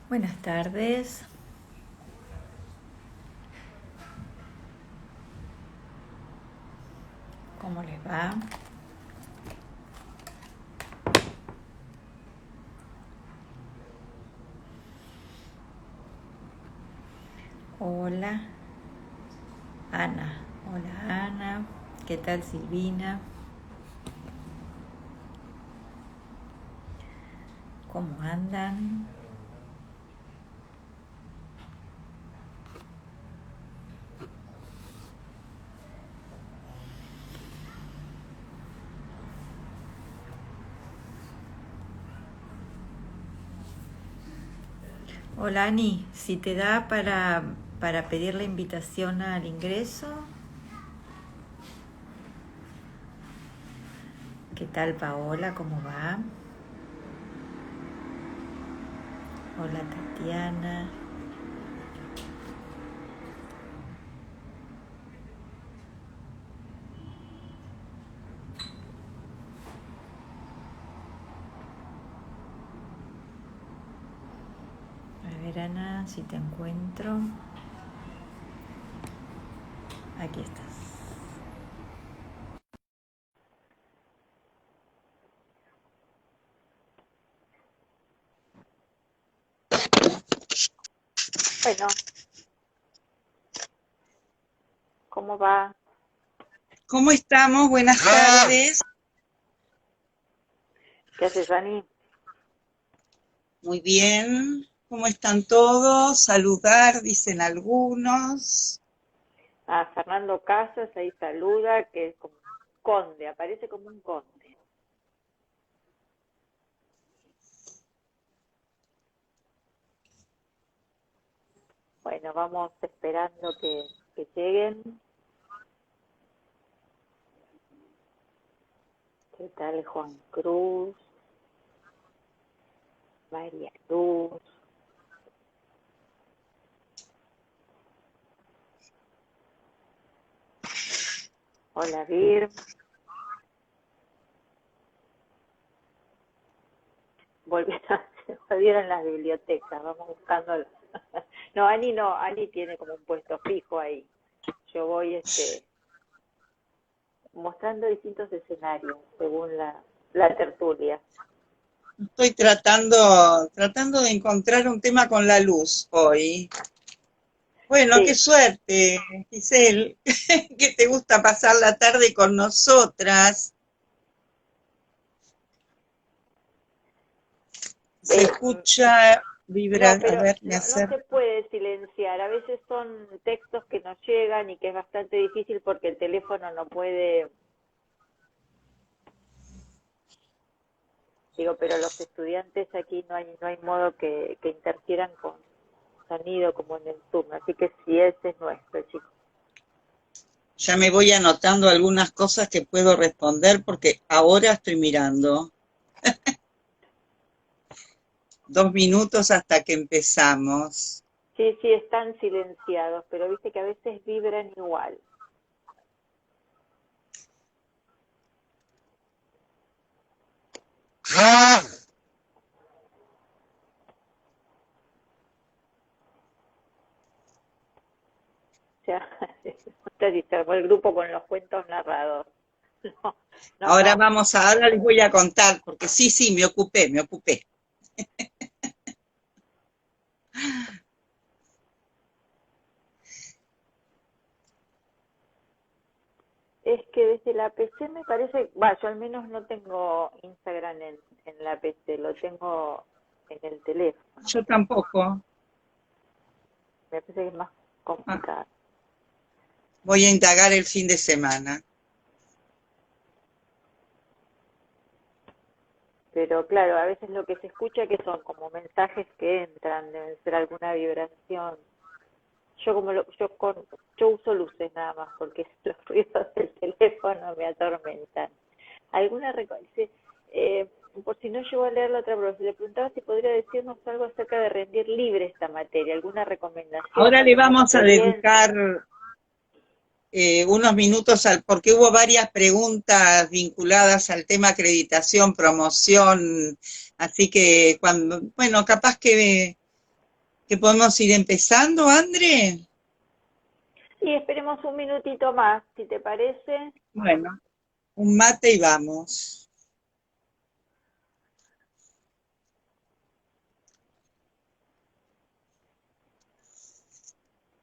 Buenas tardes, ¿cómo les va? Hola, Ana. Hola, Ana. ¿Qué tal, Silvina? ¿Cómo andan? Hola, Ani. Si te da para pedir la invitación al ingreso. ¿Qué tal, Paola? ¿Cómo va? Hola, Tatiana. A ver, Ana, si te encuentro. Aquí estás. Bueno, ¿cómo va? ¿Cómo estamos? Buenas tardes. ¿Qué haces, Ani? Muy bien. ¿Cómo están todos? Saludar, dicen algunos. Ah, Fernando Casas ahí saluda, que es como un conde, aparece como un conde. Bueno, vamos esperando que lleguen. ¿Qué tal Juan Cruz? María Luz. Hola, Vir. Volvieron, se volvieron las bibliotecas, vamos buscando. No, Ani no, Ani tiene como un puesto fijo ahí. Yo voy mostrando distintos escenarios según la tertulia. Estoy tratando de encontrar un tema con la luz hoy. Bueno, qué Sí, suerte, Giselle, que te gusta pasar la tarde con nosotras. Se eh, escucha no, vibrar, a pero ver, me no se acerco. puede silenciar. A veces son textos que nos llegan y que es bastante difícil porque el teléfono no puede, digo, pero los estudiantes aquí no hay modo que interfieran con sonido como en el Zoom. Así que sí, ese es nuestro, chicos. Ya me voy anotando algunas cosas que puedo responder porque ahora estoy mirando. 2 minutos hasta que empezamos. Sí, sí, están silenciados, pero viste que a veces vibran igual. O sea, se armó el grupo con los cuentos narrados. No, no, no. Ahora les voy a contar, porque sí, me ocupé. Es que desde la PC me parece, yo al menos no tengo Instagram en la PC, lo tengo en el teléfono. Yo tampoco. Me parece que es más Ah, complicado. voy a indagar el fin de semana. Pero claro, a veces lo que se escucha que son como mensajes que entran, deben ser alguna vibración. Yo como yo uso luces nada más porque los ruidos del teléfono me atormentan. Alguna sí, por si no llegó a leer la otra profe, le preguntaba si podría decirnos algo acerca de rendir libre esta materia, alguna recomendación, Ahora le alguna vamos a experiencia. dedicar unos minutos porque hubo varias preguntas vinculadas al tema acreditación, promoción, así que bueno, capaz que que podemos ir empezando, André. Y esperemos un minutito más, si te parece. Bueno, un mate y vamos.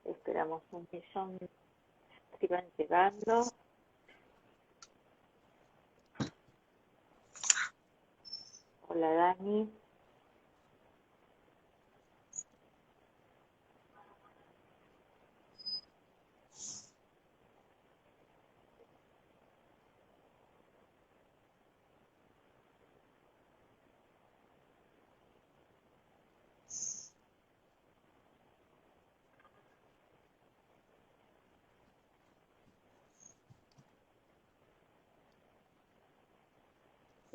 Esperamos un millón, si van llegando. Hola, Dani.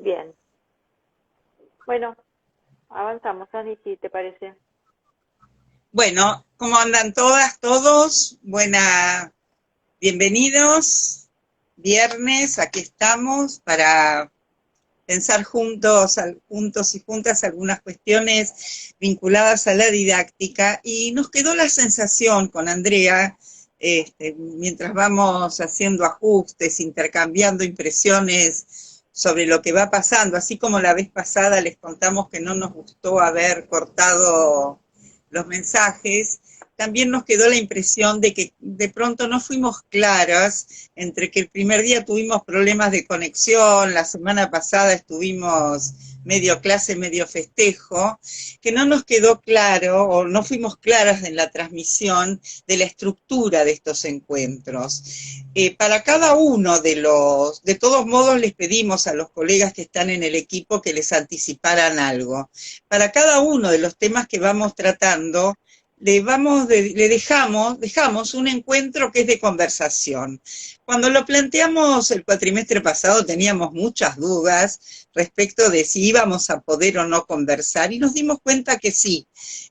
Bien. Bueno, avanzamos, Dani, si te parece. Bueno, ¿cómo andan todas, todos? Bienvenidos. Viernes, aquí estamos para pensar juntos y juntas algunas cuestiones vinculadas a la didáctica, y nos quedó la sensación con Andrea, mientras vamos haciendo ajustes, intercambiando impresiones sobre lo que va pasando, así como la vez pasada les contamos que no nos gustó haber cortado los mensajes, también nos quedó la impresión de que de pronto no fuimos claras entre que el primer día tuvimos problemas de conexión, la semana pasada estuvimos medio clase, medio festejo, que no nos quedó claro o no fuimos claras en la transmisión de la estructura de estos encuentros. Para cada uno de todos modos les pedimos a los colegas que están en el equipo que les anticiparan algo. Para cada uno de los temas que vamos tratando, dejamos un encuentro que es de conversación. Cuando lo planteamos el cuatrimestre pasado teníamos muchas dudas respecto de si íbamos a poder o no conversar, y nos dimos cuenta que sí,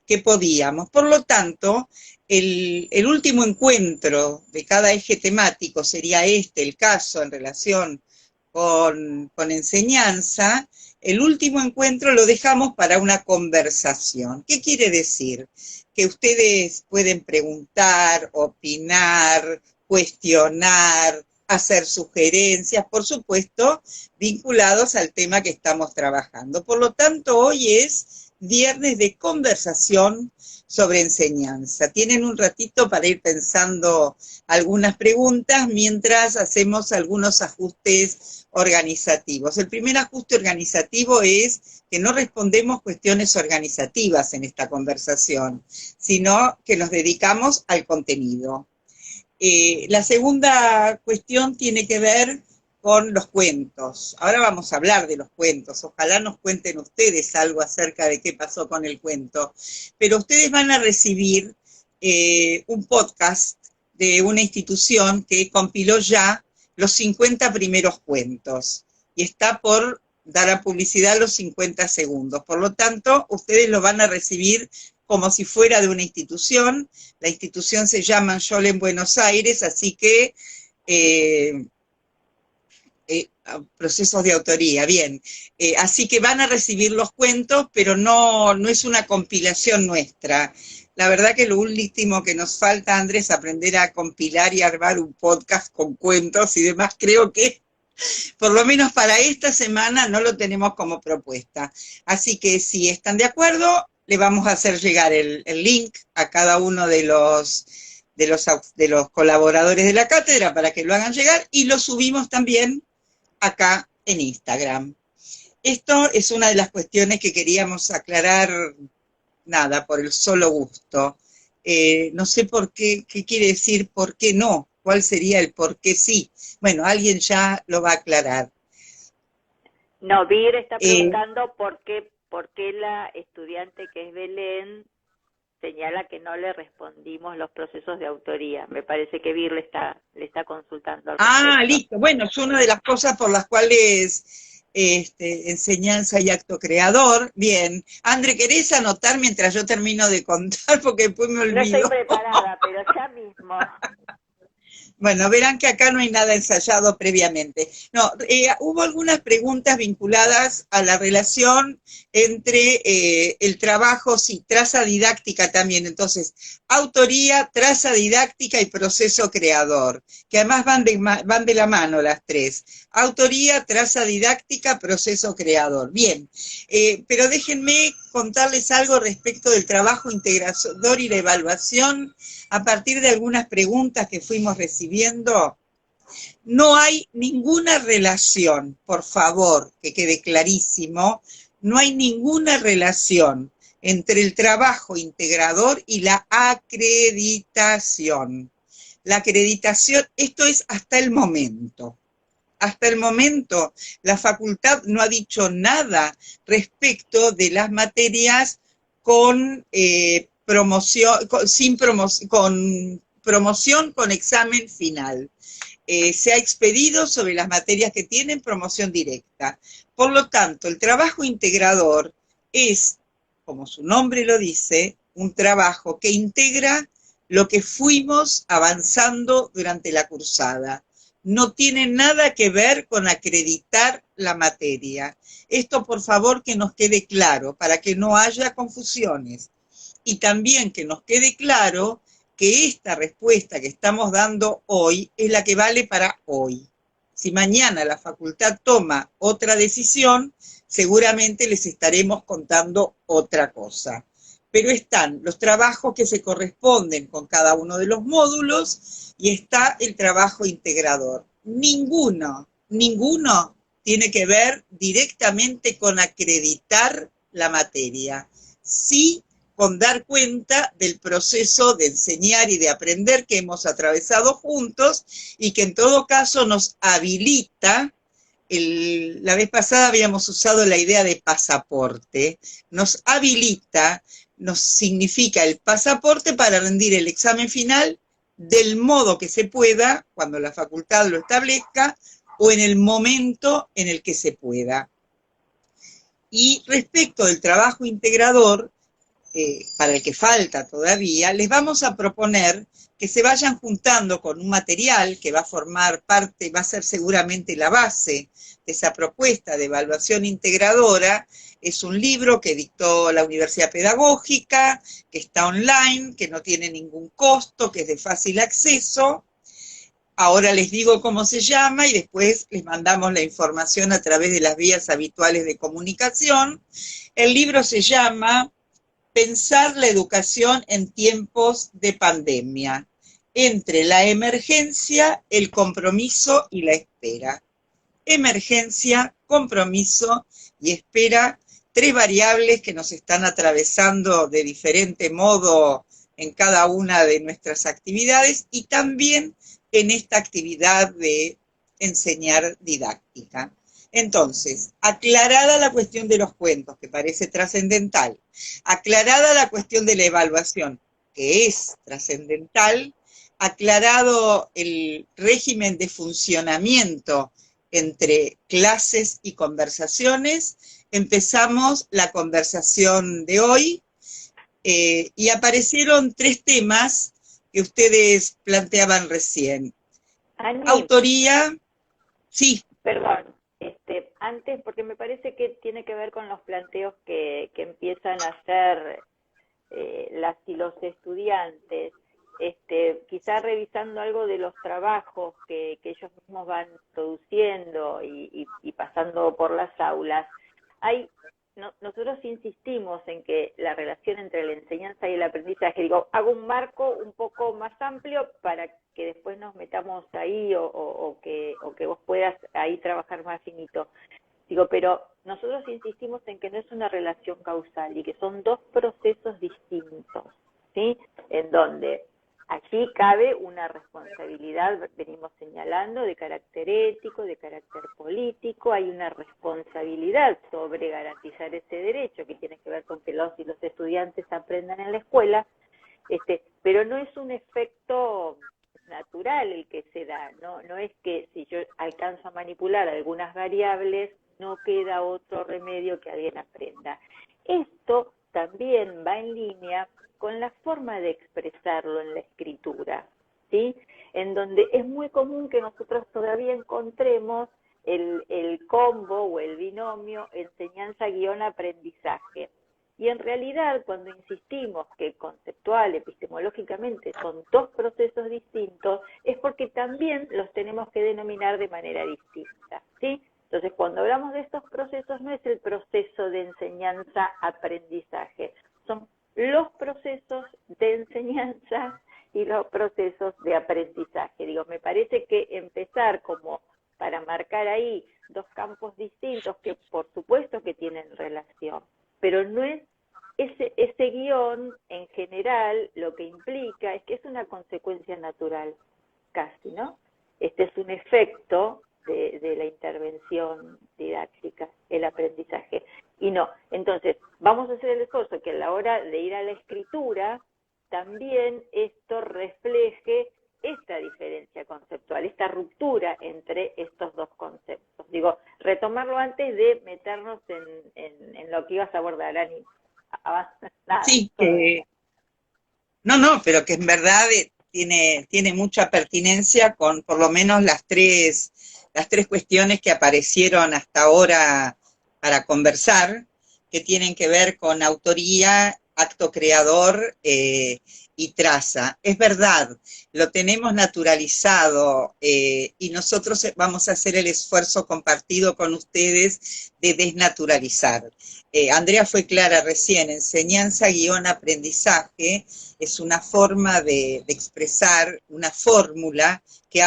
que podíamos. Por lo tanto, el último encuentro de cada eje temático sería el caso en relación con enseñanza. El último encuentro lo dejamos para una conversación. ¿Qué quiere decir? Que ustedes pueden preguntar, opinar, cuestionar, hacer sugerencias, por supuesto, vinculados al tema que estamos trabajando. Por lo tanto, hoy es viernes de conversación sobre enseñanza. Tienen un ratito para ir pensando algunas preguntas mientras hacemos algunos ajustes organizativos. El primer ajuste organizativo es que no respondemos cuestiones organizativas en esta conversación, sino que nos dedicamos al contenido. La segunda cuestión tiene que ver con los cuentos. Ahora vamos a hablar de los cuentos. Ojalá nos cuenten ustedes algo acerca de qué pasó con el cuento. Pero ustedes van a recibir un podcast de una institución que compiló ya los 50 primeros cuentos y está por dar a publicidad los 50 segundos. Por lo tanto, ustedes lo van a recibir como si fuera de una institución. La institución se llama Yol en Buenos Aires, así que procesos de autoría, bien. Así que van a recibir los cuentos, pero no es una compilación nuestra. La verdad que lo último que nos falta, Andrés, es aprender a compilar y armar un podcast con cuentos y demás. Creo que, por lo menos para esta semana, no lo tenemos como propuesta. Así que si están de acuerdo, le vamos a hacer llegar el link a cada uno de los colaboradores de la cátedra para que lo hagan llegar, y lo subimos también acá en Instagram. Esto es una de las cuestiones que queríamos aclarar, nada, por el solo gusto. No sé por qué quiere decir por qué no, cuál sería el por qué sí. Bueno, alguien ya lo va a aclarar. No, Vir está preguntando por qué la estudiante que es Belén señala que no le respondimos los procesos de autoría. Me parece que Vir le está consultando al respecto. Listo. Bueno, es una de las cosas por las cuales enseñanza y acto creador. Bien. André, ¿querés anotar mientras yo termino de contar? Porque después me olvido. No estoy preparada, pero ya mismo. Bueno, verán que acá no hay nada ensayado previamente. No, hubo algunas preguntas vinculadas a la relación entre el trabajo, sí, traza didáctica también, entonces, autoría, traza didáctica y proceso creador, que además van de la mano las tres. Autoría, traza didáctica, proceso creador. Bien, pero déjenme contarles algo respecto del trabajo integrador y la evaluación a partir de algunas preguntas que fuimos recibiendo. No hay ninguna relación, por favor, que quede clarísimo, no hay ninguna relación entre el trabajo integrador y la acreditación. La acreditación, esto es hasta el momento. Hasta el momento, la facultad no ha dicho nada respecto de las materias con promoción, con promoción con examen final. Se ha expedido sobre las materias que tienen promoción directa. Por lo tanto, el trabajo integrador es, como su nombre lo dice, un trabajo que integra lo que fuimos avanzando durante la cursada. No tiene nada que ver con acreditar la materia. Esto, por favor, que nos quede claro, para que no haya confusiones. Y también que nos quede claro que esta respuesta que estamos dando hoy es la que vale para hoy. Si mañana la facultad toma otra decisión, seguramente les estaremos contando otra cosa. Pero están los trabajos que se corresponden con cada uno de los módulos y está el trabajo integrador. Ninguno tiene que ver directamente con acreditar la materia. Sí, con dar cuenta del proceso de enseñar y de aprender que hemos atravesado juntos y que en todo caso nos habilita. La vez pasada habíamos usado la idea de pasaporte, nos habilita, nos significa el pasaporte para rendir el examen final del modo que se pueda, cuando la facultad lo establezca, o en el momento en el que se pueda. Y respecto del trabajo integrador, para el que falta todavía, les vamos a proponer que se vayan juntando con un material que va a formar parte, va a ser seguramente la base de esa propuesta de evaluación integradora. Es un libro que dictó la Universidad Pedagógica, que está online, que no tiene ningún costo, que es de fácil acceso. Ahora les digo cómo se llama y después les mandamos la información a través de las vías habituales de comunicación. El libro se llama Pensar la educación en tiempos de pandemia, entre la emergencia, el compromiso y la espera. Emergencia, compromiso y espera, tres variables que nos están atravesando de diferente modo en cada una de nuestras actividades y también en esta actividad de enseñar didáctica. Entonces, aclarada la cuestión de los cuentos, que parece trascendental, aclarada la cuestión de la evaluación, que es trascendental, aclarado el régimen de funcionamiento entre clases y conversaciones, empezamos la conversación de hoy y aparecieron tres temas que ustedes planteaban recién. Ani, Autoría, sí. perdón, antes, porque me parece que tiene que ver con los planteos que empiezan a hacer las y los estudiantes, quizá revisando algo de los trabajos que ellos mismos van produciendo y pasando por las aulas. Nosotros insistimos en que la relación entre la enseñanza y el aprendizaje, hago un marco un poco más amplio para que después nos metamos ahí o que vos puedas ahí trabajar más finito. Pero nosotros insistimos en que no es una relación causal y que son dos procesos distintos, ¿sí? En donde aquí cabe una responsabilidad, venimos señalando, de carácter ético, de carácter político, hay una responsabilidad sobre garantizar ese derecho que tiene que ver con que los y los estudiantes aprendan en la escuela, pero no es un efecto natural el que se da, no es que si yo alcanzo a manipular algunas variables, no queda otro remedio que alguien aprenda. Esto también va en línea con la forma de expresarlo en la escritura, ¿sí? En donde es muy común que nosotros todavía encontremos el combo o el binomio enseñanza-aprendizaje. Y en realidad, cuando insistimos que conceptual, epistemológicamente, son dos procesos distintos, es porque también los tenemos que denominar de manera distinta, ¿sí? Entonces, cuando hablamos de estos procesos, no es el proceso de enseñanza-aprendizaje, son los procesos de enseñanza y los procesos de aprendizaje. Digo, me parece que empezar como para marcar ahí dos campos distintos que por supuesto que tienen relación, pero no es ese guión en general lo que implica es que es una consecuencia natural, casi, ¿no? Este es un efecto de la intervención didáctica, el aprendizaje. Y no, entonces vamos a hacer el esfuerzo que a la hora de ir a la escritura también esto refleje esta diferencia conceptual, esta ruptura entre estos dos conceptos. Digo, retomarlo antes de meternos en lo que ibas a abordar, Ani. Nada, Sí, no, pero que en verdad tiene mucha pertinencia con por lo menos las tres cuestiones que aparecieron hasta ahora para conversar, que tienen que ver con autoría, acto creador y traza. Es verdad, lo tenemos naturalizado y nosotros vamos a hacer el esfuerzo compartido con ustedes de desnaturalizar. Andrea fue clara recién, enseñanza-aprendizaje es una forma de expresar una fórmula que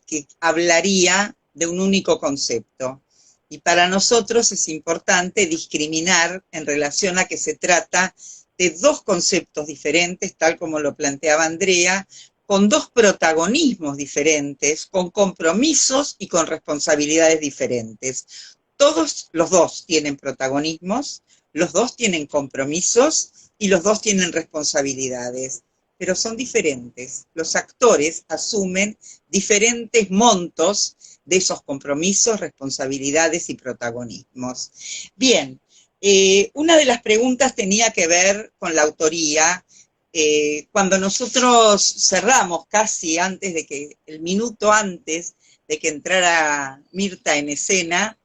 que hablaría de un único concepto. Y para nosotros es importante discriminar en relación a que se trata de dos conceptos diferentes, tal como lo planteaba Andrea, con dos protagonismos diferentes, con compromisos y con responsabilidades diferentes. Todos los dos tienen protagonismos, los dos tienen compromisos y los dos tienen responsabilidades, pero son diferentes. Los actores asumen diferentes montos de esos compromisos, responsabilidades y protagonismos. Bien, una de las preguntas tenía que ver con la autoría. Cuando nosotros cerramos casi antes de que, el minuto antes de que entrara Mirta en escena,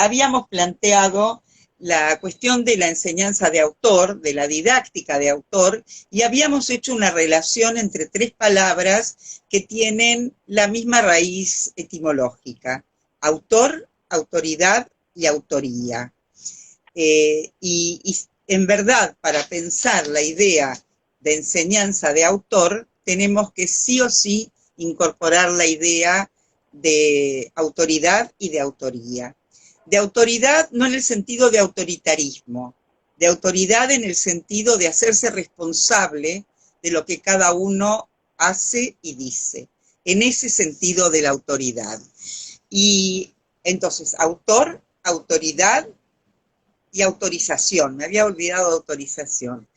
habíamos planteado la cuestión de la enseñanza de autor, de la didáctica de autor, y habíamos hecho una relación entre tres palabras que tienen la misma raíz etimológica: autor, autoridad y autoría. Y en verdad, para pensar la idea de enseñanza de autor, tenemos que sí o sí incorporar la idea de autoridad y de autoría. De autoridad no en el sentido de autoritarismo, de autoridad en el sentido de hacerse responsable de lo que cada uno hace y dice, en ese sentido de la autoridad. Y entonces, autor, autoridad y autorización, me había olvidado autorización.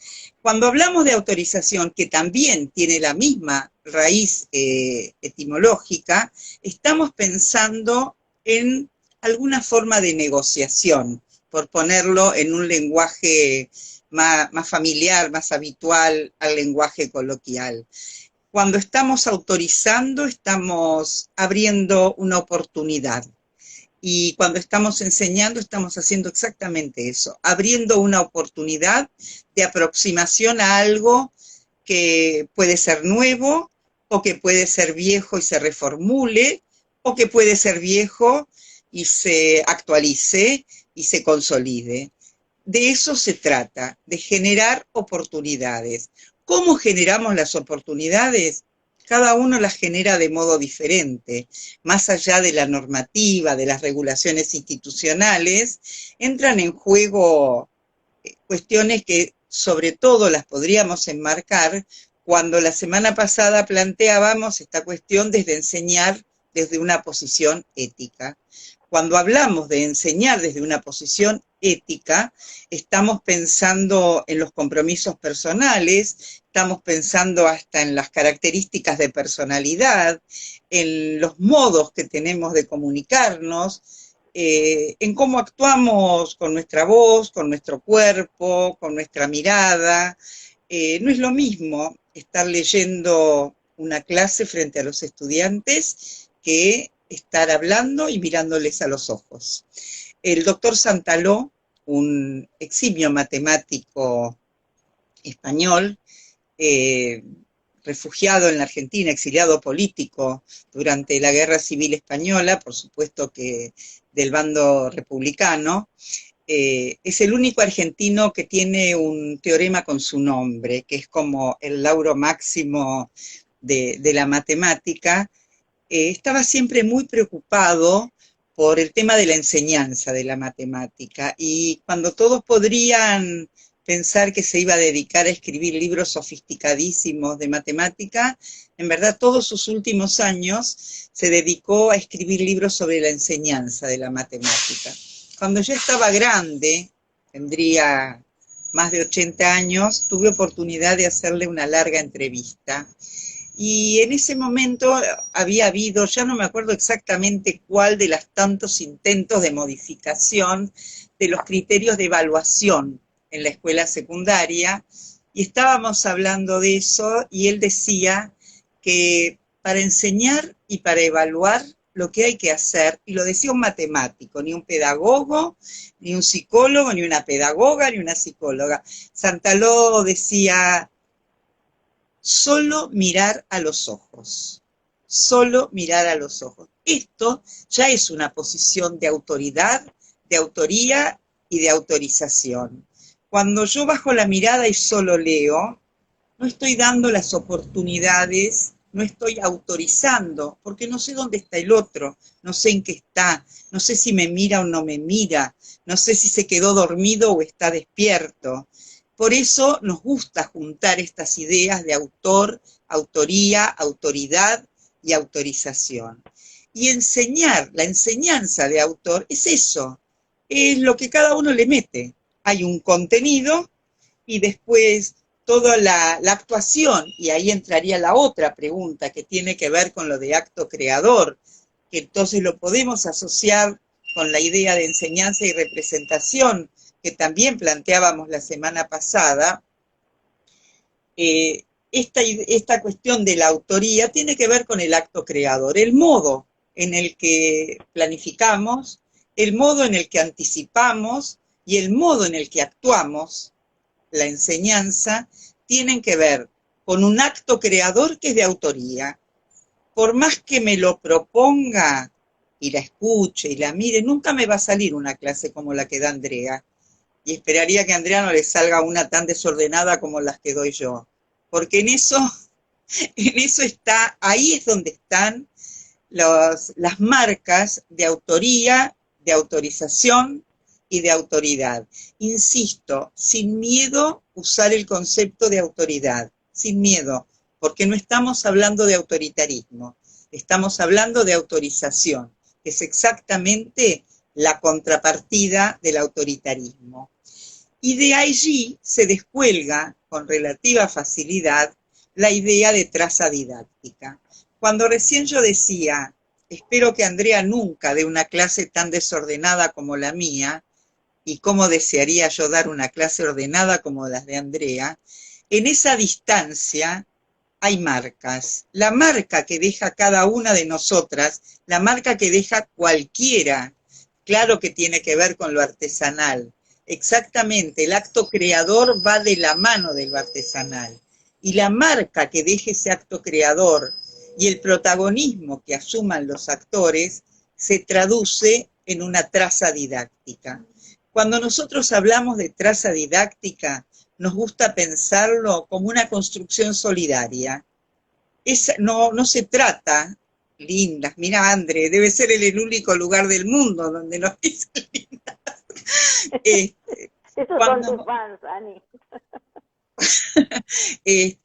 Cuando hablamos de autorización, que también tiene la misma raíz etimológica, estamos pensando en alguna forma de negociación, por ponerlo en un lenguaje más familiar, más habitual al lenguaje coloquial. Cuando estamos autorizando, estamos abriendo una oportunidad. Y cuando estamos enseñando, estamos haciendo exactamente eso, abriendo una oportunidad de aproximación a algo que puede ser nuevo, o que puede ser viejo y se reformule, o que puede ser viejo y se actualice y se consolide. De eso se trata, de generar oportunidades. ¿Cómo generamos las oportunidades? Cada uno las genera de modo diferente. Más allá de la normativa, de las regulaciones institucionales, entran en juego cuestiones que sobre todo las podríamos enmarcar cuando la semana pasada planteábamos esta cuestión desde enseñar desde una posición ética. Cuando hablamos de enseñar desde una posición ética, estamos pensando en los compromisos personales, estamos pensando hasta en las características de personalidad, en los modos que tenemos de comunicarnos, en cómo actuamos con nuestra voz, con nuestro cuerpo, con nuestra mirada. No es lo mismo estar leyendo una clase frente a los estudiantes que estar hablando y mirándoles a los ojos. El doctor Santaló, un eximio matemático español, refugiado en la Argentina, exiliado político durante la Guerra Civil Española, por supuesto que del bando republicano, es el único argentino que tiene un teorema con su nombre, que es como el lauro máximo de la matemática. Estaba siempre muy preocupado por el tema de la enseñanza de la matemática, y cuando todos podrían pensar que se iba a dedicar a escribir libros sofisticadísimos de matemática, en verdad todos sus últimos años se dedicó a escribir libros sobre la enseñanza de la matemática. Cuando yo estaba grande, tendría más de 80 años, tuve oportunidad de hacerle una larga entrevista. Y en ese momento había habido, ya no me acuerdo exactamente cuál de los tantos intentos de modificación de los criterios de evaluación en la escuela secundaria, y estábamos hablando de eso, y él decía que para enseñar y para evaluar lo que hay que hacer, y lo decía un matemático, ni un pedagogo, ni un psicólogo, ni una pedagoga, ni una psicóloga. Santaló decía: solo mirar a los ojos, solo mirar a los ojos. Esto ya es una posición de autoridad, de autoría y de autorización. Cuando yo bajo la mirada y solo leo, no estoy dando las oportunidades, no estoy autorizando, porque no sé dónde está el otro, no sé en qué está, no sé si me mira o no me mira, no sé si se quedó dormido o está despierto. Por eso nos gusta juntar estas ideas de autor, autoría, autoridad y autorización. Y enseñar, la enseñanza de autor es eso, es lo que cada uno le mete. Hay un contenido y después toda la actuación, y ahí entraría la otra pregunta que tiene que ver con lo de acto creador, que entonces lo podemos asociar con la idea de enseñanza y representación, que también planteábamos la semana pasada. Esta cuestión de la autoría tiene que ver con el acto creador, el modo en el que planificamos, el modo en el que anticipamos y el modo en el que actuamos. La enseñanza tienen que ver con un acto creador que es de autoría. Por más que me lo proponga y la escuche y la mire, nunca me va a salir una clase como la que da Andrea. Y esperaría que a Andrea no le salga una tan desordenada como las que doy yo. Porque en eso está, ahí es donde están las marcas de autoría, de autorización y de autoridad. Insisto, sin miedo usar el concepto de autoridad, sin miedo, porque no estamos hablando de autoritarismo, estamos hablando de autorización, que es exactamente la contrapartida del autoritarismo. Y de allí se descuelga con relativa facilidad la idea de traza didáctica. Cuando recién yo decía, espero que Andrea nunca dé una clase tan desordenada como la mía, y cómo desearía yo dar una clase ordenada como las de Andrea, en esa distancia hay marcas. La marca que deja cada una de nosotras, la marca que deja cualquiera, claro que tiene que ver con lo artesanal. Exactamente, el acto creador va de la mano de lo artesanal. Y la marca que deje ese acto creador y el protagonismo que asuman los actores se traduce en una traza didáctica. Cuando nosotros hablamos de traza didáctica, nos gusta pensarlo como una construcción solidaria. No se trata, lindas, mira André, debe ser el único lugar del mundo donde nos dicen lindas. Esos son tus fans, Ani.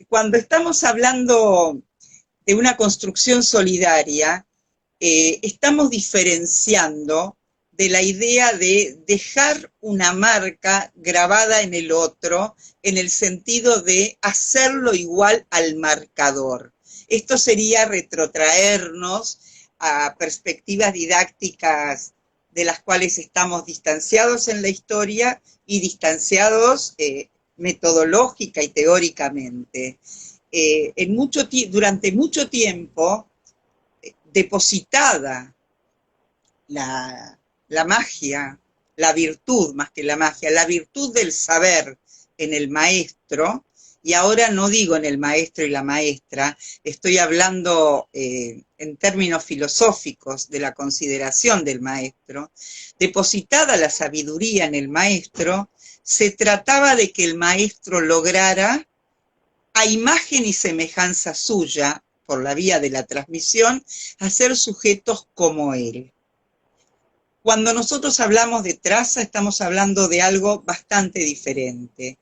Cuando estamos hablando de una construcción solidaria, estamos diferenciando de la idea de dejar una marca grabada en el otro, en el sentido de hacerlo igual al marcador. Esto sería retrotraernos a perspectivas didácticas de las cuales estamos distanciados en la historia y distanciados metodológica y teóricamente. Durante mucho tiempo, depositada la, la magia, la virtud más que la magia, la virtud del saber en el maestro, y ahora no digo en el maestro y la maestra, estoy hablando en términos filosóficos de la consideración del maestro, depositada la sabiduría en el maestro, se trataba de que el maestro lograra, a imagen y semejanza suya, por la vía de la transmisión, hacer sujetos como él. Cuando nosotros hablamos de traza, estamos hablando de algo bastante diferente.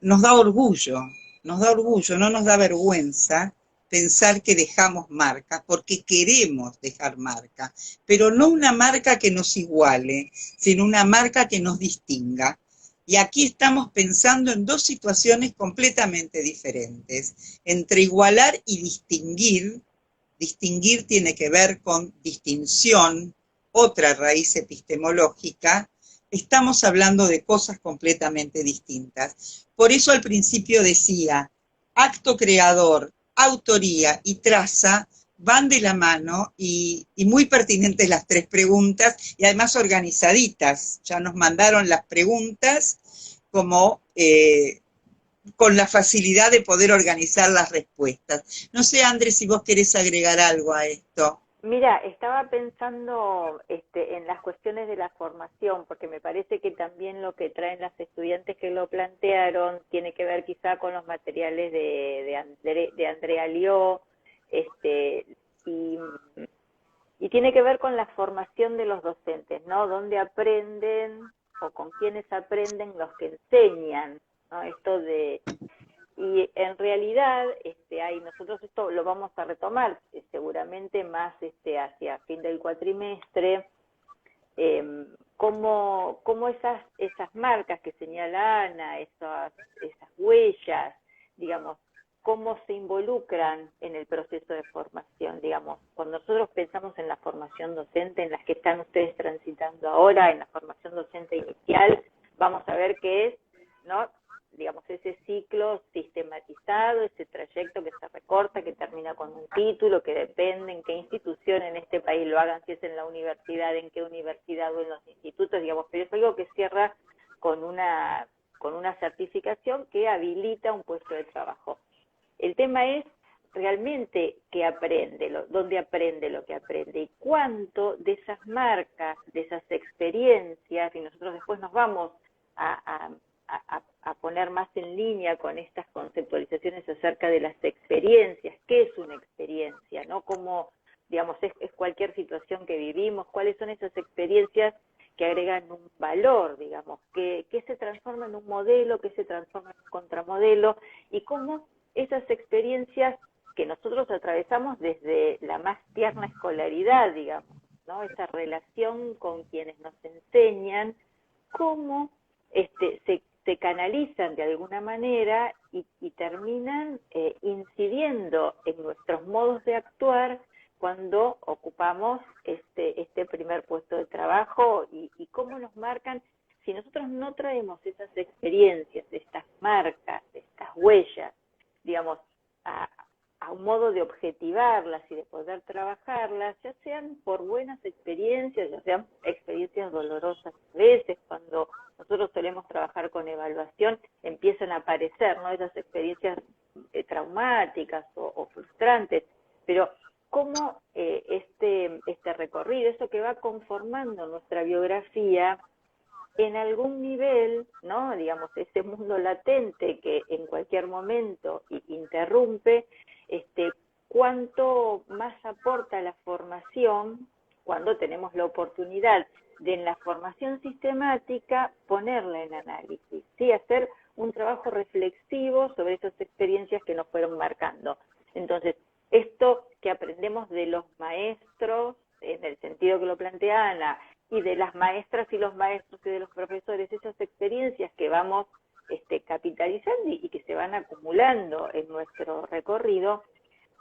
Nos da orgullo, no nos da vergüenza pensar que dejamos marca, porque queremos dejar marca, pero no una marca que nos iguale, sino una marca que nos distinga. Y aquí estamos pensando en dos situaciones completamente diferentes. Entre igualar y distinguir, distinguir tiene que ver con distinción, otra raíz epistemológica, estamos hablando de cosas completamente distintas. Por eso al principio decía, acto creador, autoría y traza van de la mano y muy pertinentes las tres preguntas y además organizaditas. Ya nos mandaron las preguntas como con la facilidad de poder organizar las respuestas. No sé, Andrés, si vos querés agregar algo a esto. Mira, estaba pensando en las cuestiones de la formación, porque me parece que también lo que traen las estudiantes que lo plantearon tiene que ver quizá con los materiales de Andrea Lió, y tiene que ver con la formación de los docentes, ¿no? ¿Dónde aprenden o con quiénes aprenden los que enseñan, ¿no? Y en realidad, nosotros esto lo vamos a retomar seguramente más hacia fin del cuatrimestre, cómo esas marcas que señala Ana, esas huellas, digamos, cómo se involucran en el proceso de formación, digamos, cuando nosotros pensamos en la formación docente, en las que están ustedes transitando ahora, en la formación docente inicial, vamos a ver qué es, ¿no? Digamos, ese ciclo sistematizado, ese trayecto que se recorta, que termina con un título, que depende en qué institución en este país lo hagan, si es en la universidad, en qué universidad o en los institutos, digamos, pero es algo que cierra con una certificación que habilita un puesto de trabajo. El tema es realmente qué aprende, dónde aprende lo que aprende y cuánto de esas marcas, de esas experiencias, y nosotros después nos vamos a poner más en línea con estas conceptualizaciones acerca de las experiencias, qué es una experiencia, ¿no? Cómo, digamos, es cualquier situación que vivimos, cuáles son esas experiencias que agregan un valor, digamos, que se transforma en un modelo, que se transforma en un contramodelo, y cómo esas experiencias que nosotros atravesamos desde la más tierna escolaridad, digamos, ¿no? Esa relación con quienes nos enseñan, cómo se canalizan de alguna manera y terminan incidiendo en nuestros modos de actuar cuando ocupamos este primer puesto de trabajo y cómo nos marcan. Si nosotros no traemos esas experiencias, estas marcas, estas huellas, digamos, a un modo de objetivarlas y de poder trabajarlas, ya sean por buenas experiencias, ya sean experiencias dolorosas a veces, cuando nosotros solemos trabajar con evaluación, empiezan a aparecer, ¿no?, esas experiencias traumáticas o frustrantes, pero cómo este recorrido, eso que va conformando nuestra biografía, en algún nivel, ¿no?, digamos, ese mundo latente que en cualquier momento interrumpe, cuánto más aporta la formación cuando tenemos la oportunidad de en la formación sistemática ponerla en análisis, ¿sí? Hacer un trabajo reflexivo sobre esas experiencias que nos fueron marcando. Entonces, esto que aprendemos de los maestros, en el sentido que lo plantea Ana, y de las maestras y los maestros y de los profesores, esas experiencias que vamos capitalizando y que se van acumulando en nuestro recorrido,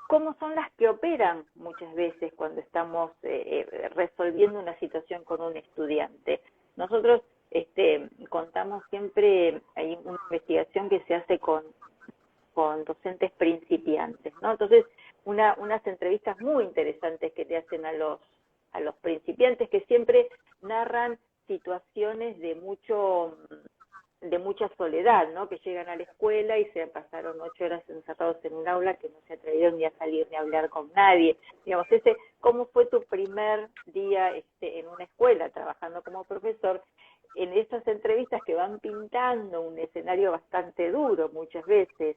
cómo son las que operan muchas veces cuando estamos resolviendo una situación con un estudiante. Nosotros contamos siempre, hay una investigación que se hace con docentes principiantes, ¿no? Entonces, unas entrevistas muy interesantes que te hacen a a los principiantes que siempre narran situaciones de mucha soledad, ¿no? Que llegan a la escuela y se pasaron 8 horas encerrados en un aula que no se atrevieron ni a salir ni a hablar con nadie. Digamos, ¿cómo fue tu primer día en una escuela trabajando como profesor? En estas entrevistas que van pintando un escenario bastante duro muchas veces,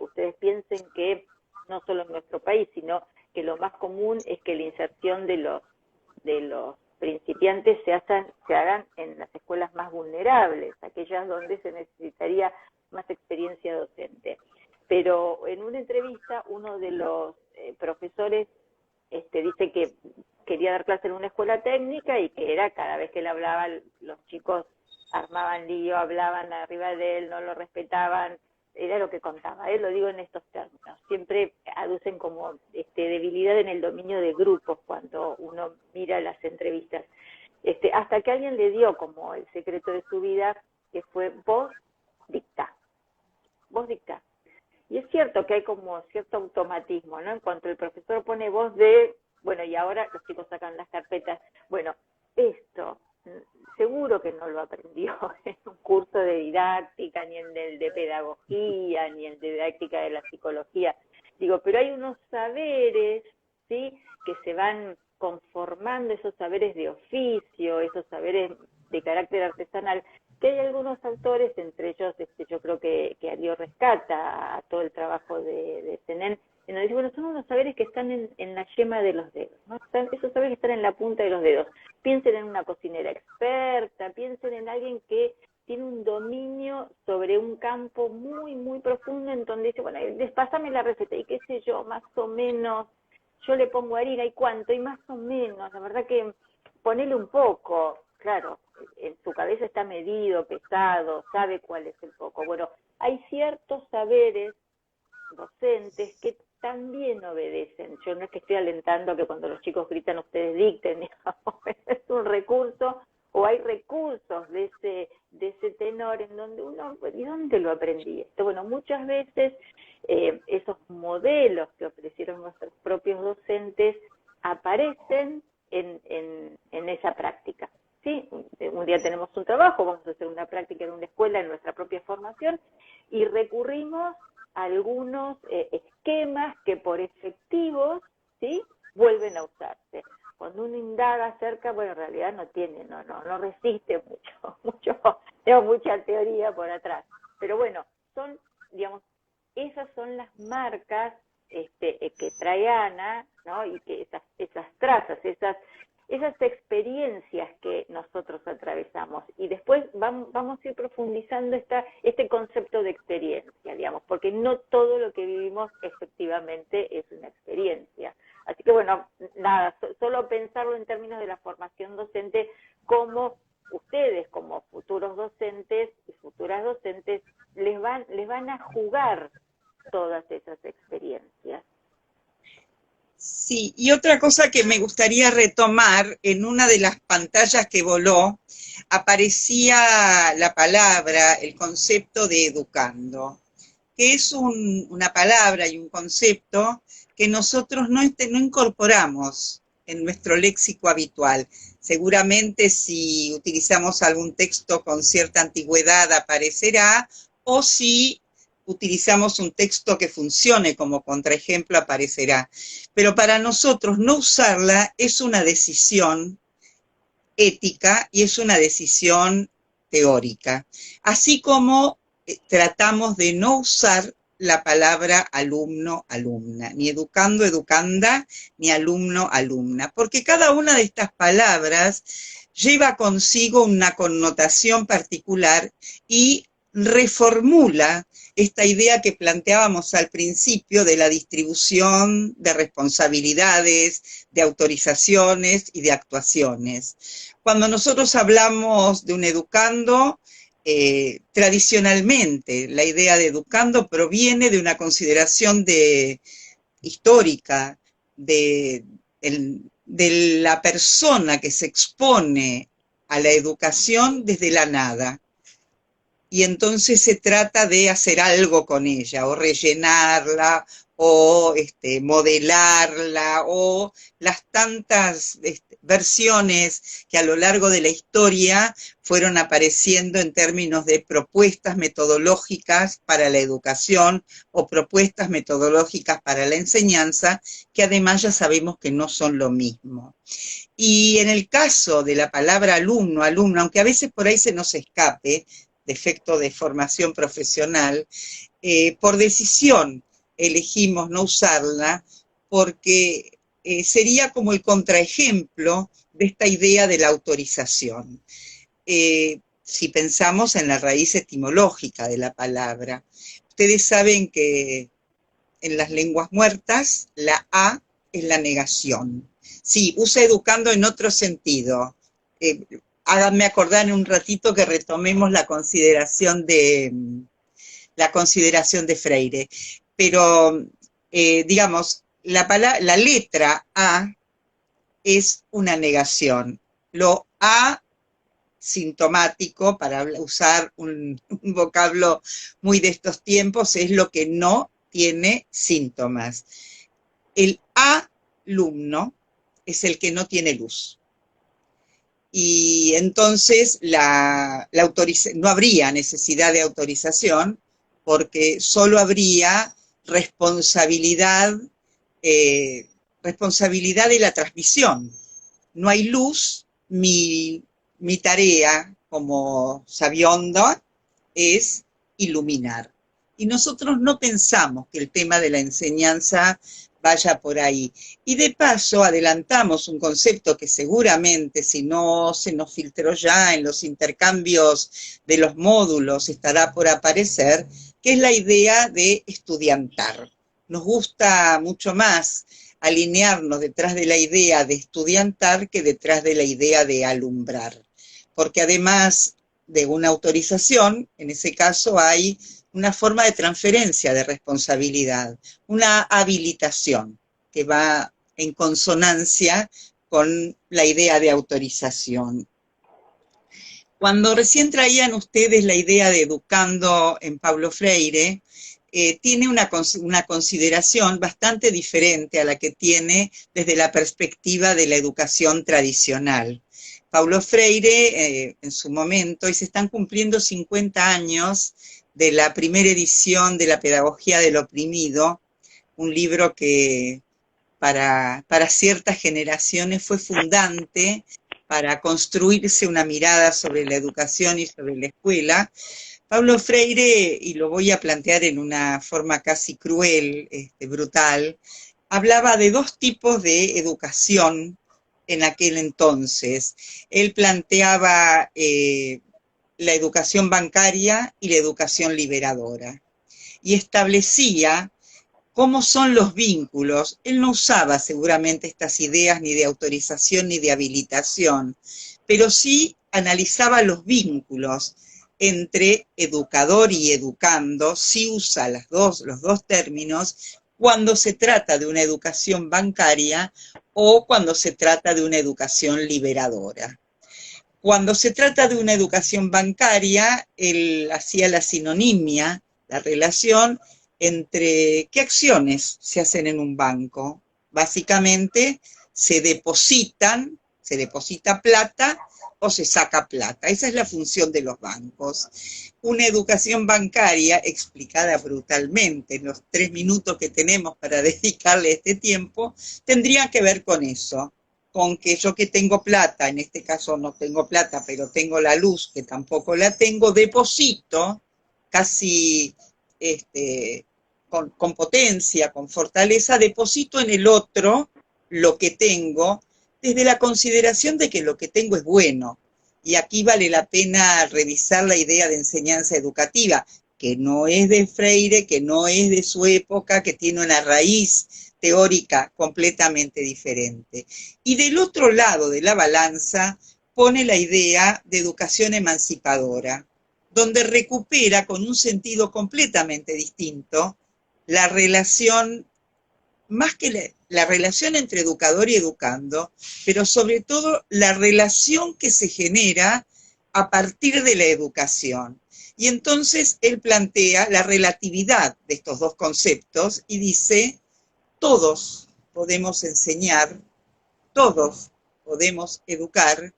ustedes piensen que no solo en nuestro país, sino que lo más común es que la inserción de los principiantes se hagan en las escuelas más vulnerables, aquellas donde se necesitaría más experiencia docente. Pero en una entrevista uno de los profesores dice que quería dar clase en una escuela técnica y que era cada vez que él hablaba los chicos armaban lío, hablaban arriba de él, no lo respetaban, era lo que contaba, lo digo en estos términos. Siempre aducen como debilidad en el dominio de grupos cuando uno mira las entrevistas. Hasta que alguien le dio como el secreto de su vida, que fue vos dictá. Vos dictá. Y es cierto que hay como cierto automatismo, ¿no? En cuanto el profesor pone voz bueno, y ahora los chicos sacan las carpetas. Bueno, esto seguro que no lo aprendió en un curso de didáctica, ni en el de pedagogía, ni en el de didáctica de la psicología. Digo, pero hay unos saberes, ¿sí?, que se van conformando, esos saberes de oficio, esos saberes de carácter artesanal, que hay algunos autores, entre ellos yo creo que Alió rescata a todo el trabajo de Zenén, en donde dice, bueno, son unos saberes que están en la yema de los dedos, ¿no? Esos saberes están en la punta de los dedos. Piensen en una cocinera experta, piensen en alguien que tiene un dominio sobre un campo muy, muy profundo, en donde dice, bueno, pásame la receta, y qué sé yo, más o menos, yo le pongo harina, y cuánto, y más o menos, la verdad que ponele un poco, claro, en su cabeza está medido, pesado, sabe cuál es el poco. Bueno, hay ciertos saberes docentes que también obedecen. Yo no es que estoy alentando a que cuando los chicos gritan ustedes dicten, digamos, es un recurso, o hay recursos de ese tenor en donde uno, ¿y dónde lo aprendí esto? Bueno, muchas veces esos modelos que ofrecieron nuestros propios docentes aparecen en esa práctica. ¿Sí? Un día tenemos un trabajo, vamos a hacer una práctica en una escuela, en nuestra propia formación, y recurrimos a algunos esquemas que por efectivos, ¿sí?, vuelven a usarse. Cuando uno indaga acerca, bueno, en realidad no resiste mucha teoría por atrás. Pero bueno, esas son las marcas que trae Ana, ¿no? Y que esas trazas, esas experiencias que nosotros atravesamos. Y después vamos a ir profundizando este concepto de experiencia, digamos, porque no todo lo que vivimos efectivamente es una experiencia. Así que bueno, nada, solo pensarlo en términos de la formación docente, como ustedes como futuros docentes y futuras docentes les van a jugar todas esas experiencias. Sí, y otra cosa que me gustaría retomar, en una de las pantallas que voló, aparecía la palabra, el concepto de educando, que es una palabra y un concepto que nosotros no incorporamos en nuestro léxico habitual. Seguramente si utilizamos algún texto con cierta antigüedad aparecerá, o si utilizamos un texto que funcione como contraejemplo aparecerá. Pero para nosotros no usarla es una decisión ética y es una decisión teórica. Así como tratamos de no usar la palabra alumno, alumna, ni educando, educanda, ni alumno, alumna, porque cada una de estas palabras lleva consigo una connotación particular y reformula esta idea que planteábamos al principio de la distribución de responsabilidades, de autorizaciones y de actuaciones. Cuando nosotros hablamos de un educando, tradicionalmente la idea de educando proviene de una consideración histórica de la persona que se expone a la educación desde la nada. Y entonces se trata de hacer algo con ella, o rellenarla, o modelarla, o las tantas versiones que a lo largo de la historia fueron apareciendo en términos de propuestas metodológicas para la educación o propuestas metodológicas para la enseñanza, que además ya sabemos que no son lo mismo. Y en el caso de la palabra alumno, alumno, aunque a veces por ahí se nos escape, defecto de formación profesional, por decisión elegimos no usarla porque sería como el contraejemplo de esta idea de la autorización. Si pensamos en la raíz etimológica de la palabra, ustedes saben que en las lenguas muertas la A es la negación. Sí, usa educando en otro sentido. Háganme acordar en un ratito que retomemos la consideración de Freire. Pero, digamos, la letra A es una negación. Lo asintomático, para usar un vocablo muy de estos tiempos, es lo que no tiene síntomas. El alumno es el que no tiene luz. Y entonces no habría necesidad de autorización, porque solo habría responsabilidad de la transmisión. No hay luz, mi tarea como sabiondo es iluminar. Y nosotros no pensamos que el tema de la enseñanza vaya por ahí. Y de paso adelantamos un concepto que seguramente, si no se nos filtró ya en los intercambios de los módulos, estará por aparecer, que es la idea de estudiantar. Nos gusta mucho más alinearnos detrás de la idea de estudiantar que detrás de la idea de alumbrar. Porque además de una autorización, en ese caso hay una forma de transferencia de responsabilidad, una habilitación que va en consonancia con la idea de autorización. Cuando recién traían ustedes la idea de educando en Paulo Freire, tiene una consideración bastante diferente a la que tiene desde la perspectiva de la educación tradicional. Paulo Freire, en su momento, y se están cumpliendo 50 años de la primera edición de La Pedagogía del Oprimido, un libro que para ciertas generaciones fue fundante para construirse una mirada sobre la educación y sobre la escuela. Paulo Freire, y lo voy a plantear en una forma casi cruel, brutal, hablaba de dos tipos de educación en aquel entonces. Él planteaba la educación bancaria y la educación liberadora, y establecía cómo son los vínculos. Él no usaba seguramente estas ideas ni de autorización ni de habilitación, pero sí analizaba los vínculos entre educador y educando, sí usa los dos términos, cuando se trata de una educación bancaria o cuando se trata de una educación liberadora. Cuando se trata de una educación bancaria, él hacía la sinonimia, la relación entre qué acciones se hacen en un banco. Básicamente se deposita plata o se saca plata. Esa es la función de los bancos. Una educación bancaria, explicada brutalmente en los 3 minutos que tenemos para dedicarle este tiempo, tendría que ver con eso, con que yo que tengo plata, en este caso no tengo plata, pero tengo la luz, que tampoco la tengo, deposito casi con potencia, con fortaleza, deposito en el otro lo que tengo, desde la consideración de que lo que tengo es bueno. Y aquí vale la pena revisar la idea de enseñanza educativa, que no es de Freire, que no es de su época, que tiene una raíz teórica completamente diferente. Y del otro lado de la balanza pone la idea de educación emancipadora, donde recupera con un sentido completamente distinto la relación, más que la relación entre educador y educando, pero sobre todo la relación que se genera a partir de la educación. Y entonces él plantea la relatividad de estos dos conceptos y dice, todos podemos enseñar, todos podemos educar,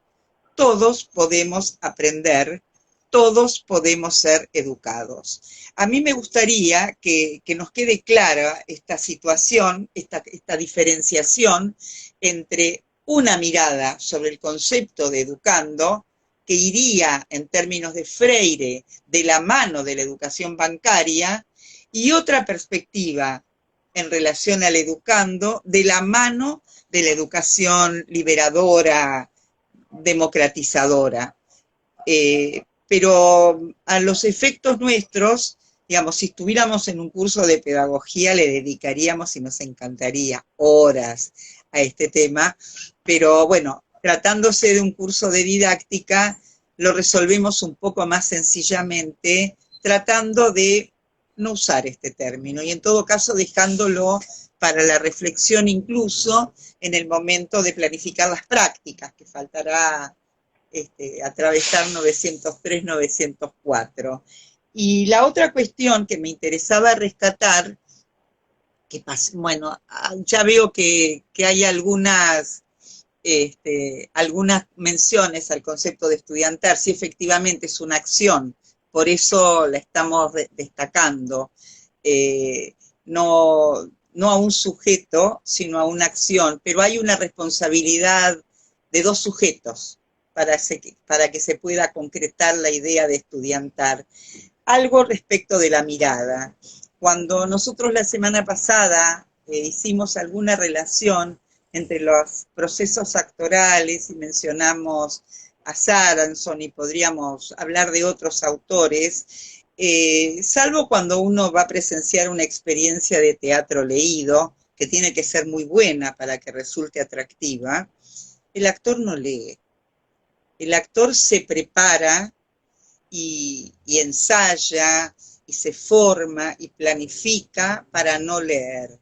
todos podemos aprender, todos podemos ser educados. A mí me gustaría que nos quede clara esta situación, esta diferenciación entre una mirada sobre el concepto de educando, que iría en términos de Freire de la mano de la educación bancaria, y otra perspectiva en relación al educando de la mano de la educación liberadora, democratizadora. Pero a los efectos nuestros, digamos, si estuviéramos en un curso de pedagogía, le dedicaríamos, y nos encantaría, horas a este tema, pero bueno, tratándose de un curso de didáctica, lo resolvemos un poco más sencillamente, tratando de no usar este término, y en todo caso dejándolo para la reflexión incluso en el momento de planificar las prácticas, que faltará atravesar 903, 904. Y la otra cuestión que me interesaba rescatar, que bueno, ya veo que hay algunas menciones al concepto de estudiantar, si efectivamente es una acción, por eso la estamos destacando, no a un sujeto, sino a una acción, pero hay una responsabilidad de dos sujetos para que se pueda concretar la idea de estudiantar. Algo respecto de la mirada. Cuando nosotros la semana pasada hicimos alguna relación entre los procesos actorales y mencionamos a Saranson y podríamos hablar de otros autores, salvo cuando uno va a presenciar una experiencia de teatro leído, que tiene que ser muy buena para que resulte atractiva, el actor no lee. El actor se prepara y ensaya y se forma y planifica para no leer.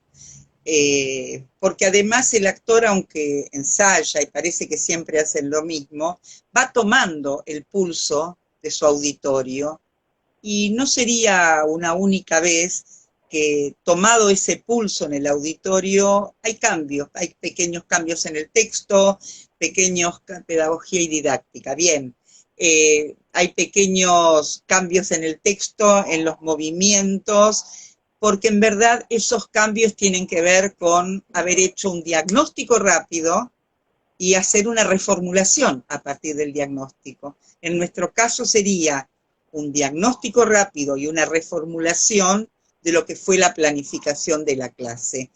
Porque además el actor, aunque ensaya y parece que siempre hacen lo mismo, va tomando el pulso de su auditorio, y no sería una única vez que, tomado ese pulso en el auditorio, hay cambios, hay pequeños cambios en el texto, pequeños pedagogía y didáctica. Bien, hay pequeños cambios en el texto, en los movimientos, porque en verdad esos cambios tienen que ver con haber hecho un diagnóstico rápido y hacer una reformulación a partir del diagnóstico. En nuestro caso sería un diagnóstico rápido y una reformulación de lo que fue la planificación de la clase.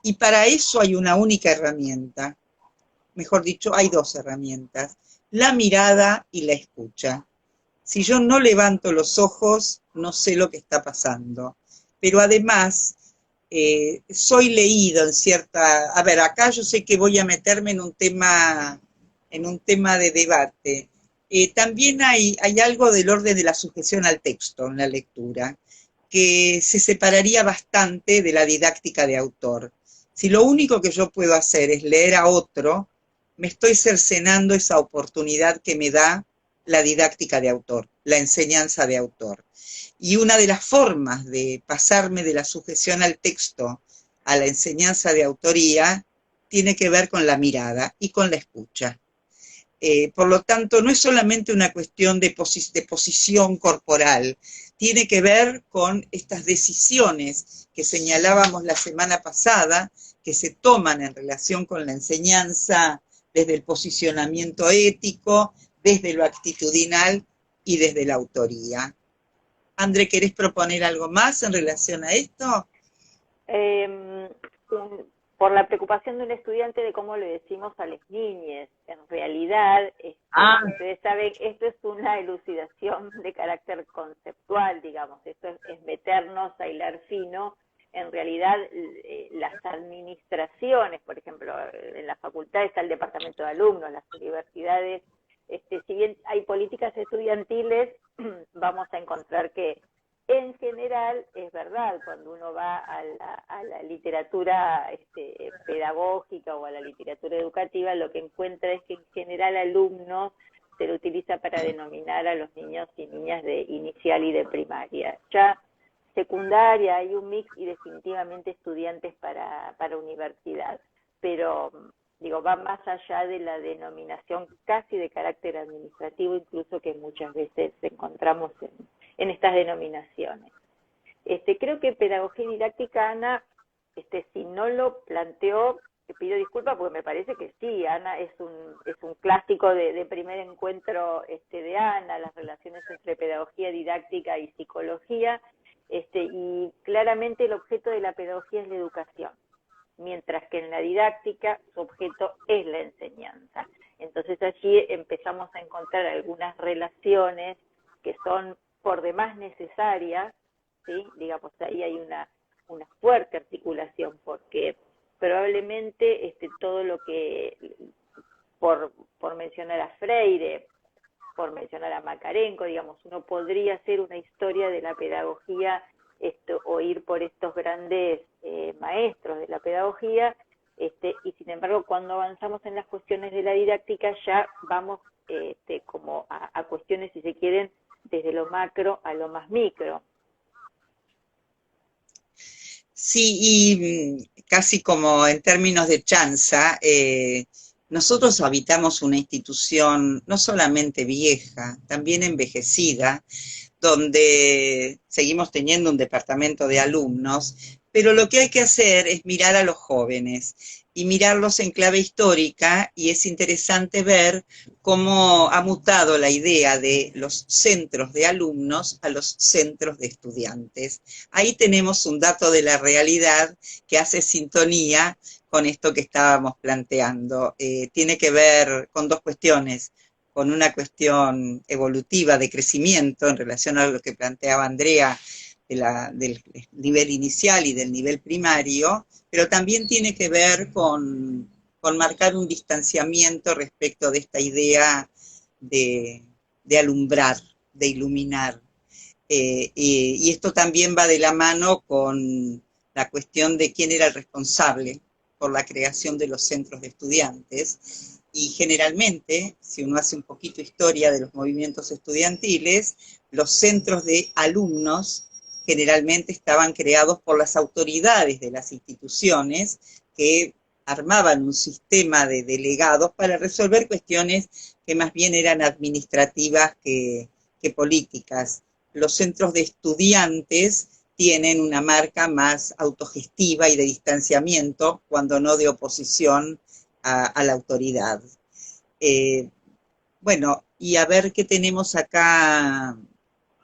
Y para eso hay una única herramienta, mejor dicho, hay dos herramientas, la mirada y la escucha. Si yo no levanto los ojos, no sé lo que está pasando. Pero además, soy leído en cierta... A ver, acá yo sé que voy a meterme en un tema de debate. También hay algo del orden de la sujeción al texto en la lectura, que se separaría bastante de la didáctica de autor. Si lo único que yo puedo hacer es leer a otro, me estoy cercenando esa oportunidad que me da la didáctica de autor, la enseñanza de autor. Y una de las formas de pasarme de la sujeción al texto a la enseñanza de autoría tiene que ver con la mirada y con la escucha. Por lo tanto, no es solamente una cuestión de posición corporal, tiene que ver con estas decisiones que señalábamos la semana pasada, que se toman en relación con la enseñanza desde el posicionamiento ético, desde lo actitudinal y desde la autoría. André, ¿querés proponer algo más en relación a esto? Por la preocupación de un estudiante de cómo le decimos a las niñas. En realidad, ustedes saben, esto es una elucidación de carácter conceptual, digamos. Esto es meternos a hilar fino. En realidad, las administraciones, por ejemplo, en la facultad está el departamento de alumnos, las universidades, si bien hay políticas estudiantiles, vamos a encontrar que en general es verdad, cuando uno va a la literatura pedagógica o a la literatura educativa, lo que encuentra es que en general alumnos se lo utiliza para denominar a los niños y niñas de inicial y de primaria. Ya secundaria hay un mix y definitivamente estudiantes para universidad, pero digo, va más allá de la denominación casi de carácter administrativo, incluso que muchas veces encontramos en estas denominaciones. Creo que pedagogía didáctica, Ana, si no lo planteó, te pido disculpas porque me parece que sí, Ana es un clásico de primer encuentro de Ana, las relaciones entre pedagogía didáctica y psicología, y claramente el objeto de la pedagogía es la educación, mientras que en la didáctica su objeto es la enseñanza. Entonces allí empezamos a encontrar algunas relaciones que son por demás necesarias, ¿sí? Digamos, ahí hay una fuerte articulación, porque probablemente todo lo que, por mencionar a Freire, por mencionar a Makarenko, digamos, uno podría hacer una historia de la pedagogía o ir por estos grandes maestros de la pedagogía, y sin embargo cuando avanzamos en las cuestiones de la didáctica ya vamos como a cuestiones, si se quieren, desde lo macro a lo más micro. Sí, y casi como en términos de chanza, nosotros habitamos una institución no solamente vieja, también envejecida, donde seguimos teniendo un departamento de alumnos, pero lo que hay que hacer es mirar a los jóvenes y mirarlos en clave histórica, y es interesante ver cómo ha mutado la idea de los centros de alumnos a los centros de estudiantes. Ahí tenemos un dato de la realidad que hace sintonía con esto que estábamos planteando. Tiene que ver con dos cuestiones, con una cuestión evolutiva de crecimiento en relación a lo que planteaba Andrea del nivel inicial y del nivel primario, pero también tiene que ver con marcar un distanciamiento respecto de esta idea de alumbrar, de iluminar. Y esto también va de la mano con la cuestión de quién era el responsable por la creación de los centros de estudiantes. Y generalmente, si uno hace un poquito historia de los movimientos estudiantiles, los centros de alumnos generalmente estaban creados por las autoridades de las instituciones que armaban un sistema de delegados para resolver cuestiones que más bien eran administrativas que políticas. Los centros de estudiantes tienen una marca más autogestiva y de distanciamiento, cuando no de oposición a la autoridad. Bueno, y a ver qué tenemos acá.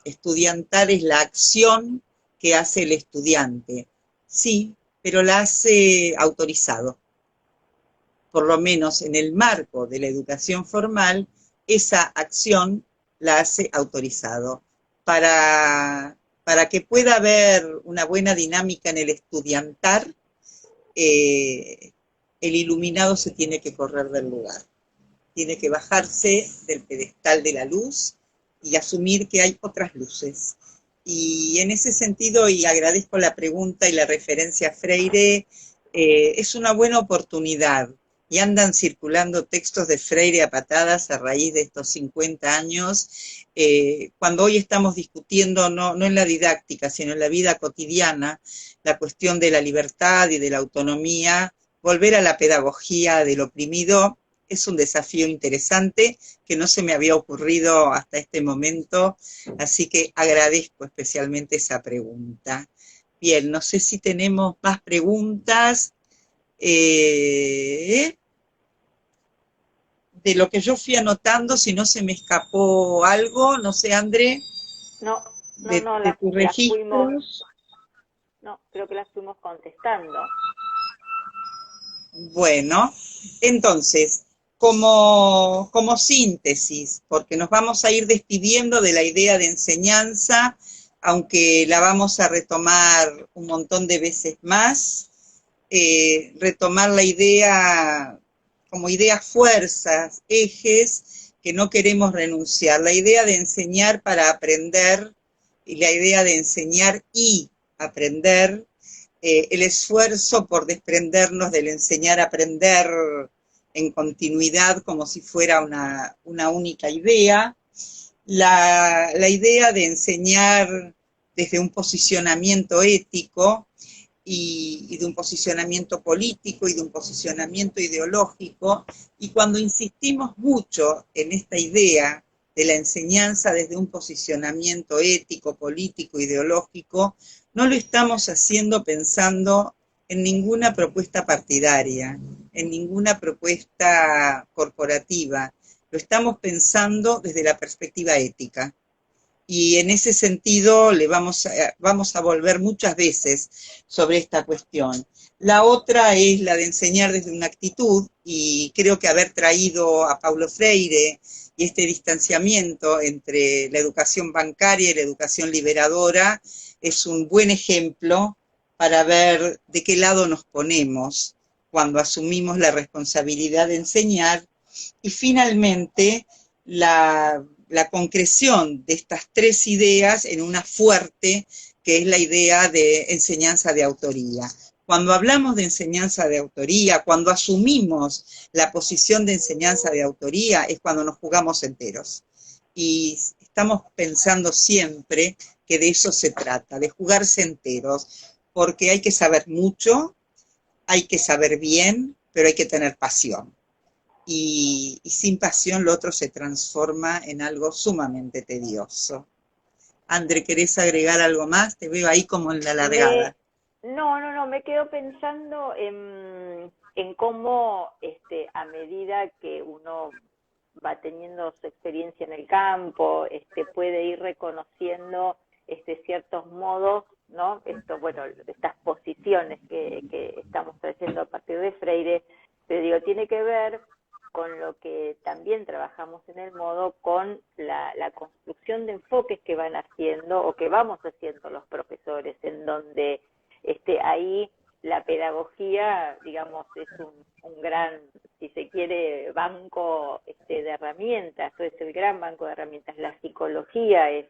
Estudiantal es la acción que hace el estudiante. Sí, pero la hace autorizado. Por lo menos en el marco de la educación formal, esa acción la hace autorizado. Para que pueda haber una buena dinámica en el estudiantar, el iluminado se tiene que correr del lugar. Tiene que bajarse del pedestal de la luz y asumir que hay otras luces. Y en ese sentido, y agradezco la pregunta y la referencia a Freire, es una buena oportunidad. Y andan circulando textos de Freire a patadas a raíz de estos 50 años, cuando hoy estamos discutiendo, no en la didáctica, sino en la vida cotidiana, la cuestión de la libertad y de la autonomía. Volver a la pedagogía del oprimido es un desafío interesante que no se me había ocurrido hasta este momento, así que agradezco especialmente esa pregunta. Bien, no sé si tenemos más preguntas. De lo que yo fui anotando, si no se me escapó algo, no sé, André, de tus registros. No, creo que las fuimos contestando. Bueno, entonces, como síntesis, porque nos vamos a ir despidiendo de la idea de enseñanza, aunque la vamos a retomar un montón de veces más, retomar la idea como ideas fuerzas, ejes que no queremos renunciar, la idea de enseñar para aprender y la idea de enseñar y aprender, el esfuerzo por desprendernos del enseñar a aprender en continuidad como si fuera una única idea. La idea de enseñar desde un posicionamiento ético y de un posicionamiento político y de un posicionamiento ideológico, y cuando insistimos mucho en esta idea de la enseñanza desde un posicionamiento ético, político, ideológico, no lo estamos haciendo pensando en ninguna propuesta partidaria, en ninguna propuesta corporativa, lo estamos pensando desde la perspectiva ética. Y en ese sentido le vamos a volver muchas veces sobre esta cuestión. La otra es la de enseñar desde una actitud, y creo que haber traído a Paulo Freire y este distanciamiento entre la educación bancaria y la educación liberadora es un buen ejemplo para ver de qué lado nos ponemos cuando asumimos la responsabilidad de enseñar. Y finalmente, la concreción de estas tres ideas en una fuerte, que es la idea de enseñanza de autoría. Cuando hablamos de enseñanza de autoría, cuando asumimos la posición de enseñanza de autoría, es cuando nos jugamos enteros. Y estamos pensando siempre que de eso se trata, de jugarse enteros, porque hay que saber mucho, hay que saber bien, pero hay que tener pasión. Y sin pasión lo otro se transforma en algo sumamente tedioso. André, ¿querés agregar algo más? Te veo ahí como en la largada. No, me quedo pensando en cómo a medida que uno va teniendo su experiencia en el campo, puede ir reconociendo ciertos modos, ¿no? Estas posiciones que estamos trayendo a partir de Freire, pero digo, tiene que ver con lo que también trabajamos en el modo, con la construcción de enfoques que van haciendo o que vamos haciendo los profesores, en donde ahí la pedagogía, digamos, es un gran, si se quiere, banco de herramientas, o es el gran banco de herramientas. La psicología es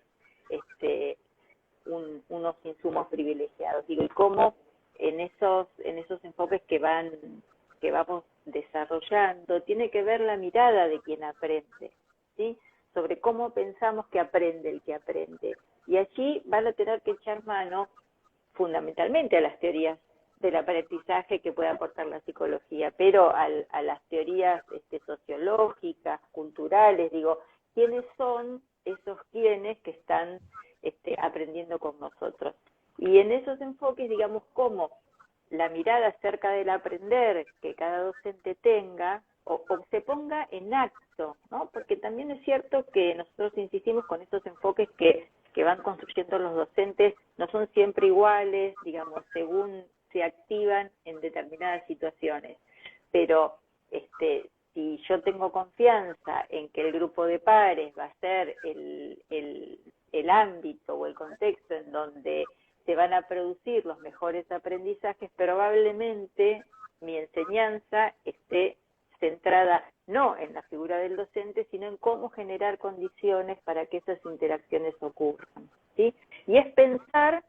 unos insumos privilegiados. Digo, y cómo en esos enfoques que vamos desarrollando, tiene que ver la mirada de quien aprende, ¿sí? Sobre cómo pensamos que aprende el que aprende. Y allí van a tener que echar mano fundamentalmente a las teorías del aprendizaje que puede aportar la psicología, pero a las teorías sociológicas, culturales, digo, ¿quiénes son esos quienes que están aprendiendo con nosotros? Y en esos enfoques, digamos, cómo la mirada acerca del aprender que cada docente tenga o se ponga en acto, ¿no? Porque también es cierto que nosotros insistimos con estos enfoques que van construyendo los docentes, no son siempre iguales, digamos, según se activan en determinadas situaciones. Pero si yo tengo confianza en que el grupo de pares va a ser el ámbito o el contexto en donde se van a producir los mejores aprendizajes, probablemente mi enseñanza esté centrada no en la figura del docente, sino en cómo generar condiciones para que esas interacciones ocurran, ¿sí? Y es pensar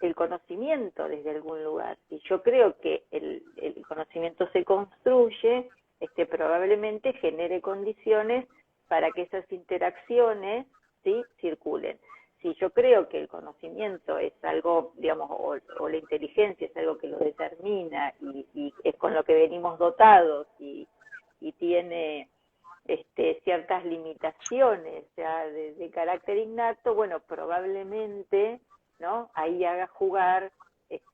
el conocimiento desde algún lugar. Y yo creo que el conocimiento se construye, probablemente genere condiciones para que esas interacciones, ¿sí?, circulen. Si yo creo que el conocimiento es algo, digamos, o la inteligencia es algo que lo determina y es con lo que venimos dotados y tiene ciertas limitaciones, o sea, de carácter innato, bueno, probablemente, ¿no?, ahí haga jugar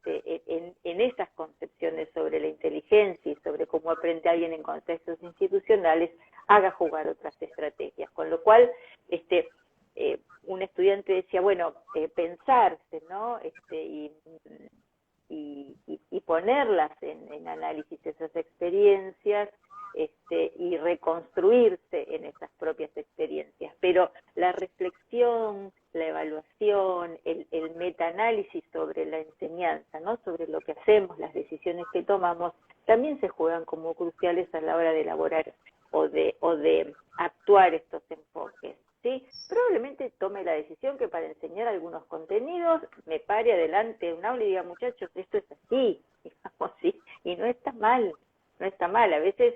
en esas concepciones sobre la inteligencia y sobre cómo aprende alguien en contextos institucionales, haga jugar otras estrategias. Con lo cual, un estudiante decía, bueno, pensarse, ¿no?, y ponerlas en análisis esas experiencias, y reconstruirse en esas propias experiencias. Pero la reflexión, la evaluación, el metaanálisis sobre la enseñanza, ¿no?, sobre lo que hacemos, las decisiones que tomamos, también se juegan como cruciales a la hora de elaborar o de actuar estos enfoques, ¿sí? Probablemente tome la decisión que para enseñar algunos contenidos me pare adelante de un aula y diga, muchachos, esto es así, digamos, ¿sí? Y no está mal, no está mal. A veces